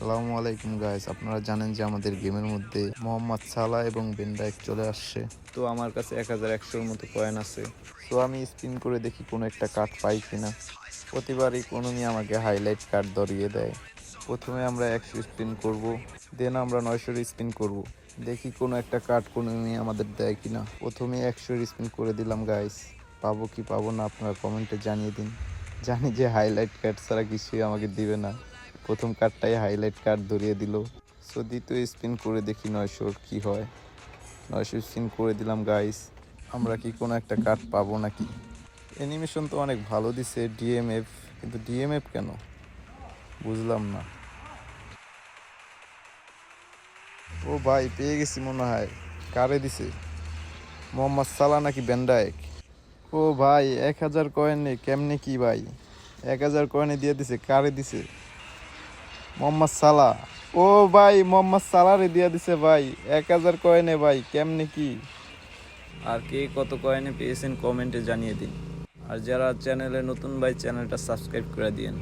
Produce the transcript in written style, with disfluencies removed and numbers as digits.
আসসালামু আলাইকুম গাইস, আপনারা জানেন যে আমাদের গেমের মধ্যে মোহাম্মদ সালাহ এবং বেন ডায়েক চলে আসছে। তো আমার কাছে 1100-এর মতো কয়েন আছে। তো আমি স্পিন করে দেখি কোনো একটা কার্ড পাই কিনা। প্রতিবারই ইকোনমি আমাকে হাইলাইট কার্ড ধরিয়ে দেয়। প্রথমে আমরা 100 স্পিন করব, দেন আমরা 900 স্পিন করব, দেখি কোনো একটা কার্ড ইকোনমি আমাদের দেয় কিনা। প্রথমে 100 স্পিন করে দিলাম গাইস, পাবো কি পাবো না আপনারা কমেন্টে জানিয়ে দিন। জানি যে হাইলাইট কার্ড ছাড়া কিছুই আমাকে দিবে না। প্রথম কার্ডটাই হাইলাইট কার্ড ধরিয়ে দিল। সো দ্বিতীয় স্পিন করে দেখি 900 কি হয়। 900 স্পিন করে দিলাম গাইস, আমরা কি কোনো একটা কার্ড পাবো নাকি। অ্যানিমেশন তো অনেক ভালো দিছে ডিএমএফ, কিন্তু ডিএমএফ কেন বুঝলাম না। ও ভাই, পেয়ে গেছি মনে হয়। কারে দিছে? মোহাম্মদ সালাহ নাকি বেন ডায়েক? ও ভাই, 1000 কয়েনে কেমনে কি ভাই? 1000 কয়েনে দিয়ে দিছে, কারে দিছে? মোহাম্মদ সালাহ। ও ভাই, মোহাম্মদ সালাহ রে দিয়া দিছে ভাই 1000 কয়েনে। ভাই কেমনে কি? আর কে কত কয়েনে পেয়েছেন কমেন্টে জানিয়ে দিন। আর যারা চ্যানেলে নতুন ভাই, চ্যানেলটা সাবস্ক্রাইব করে দিন।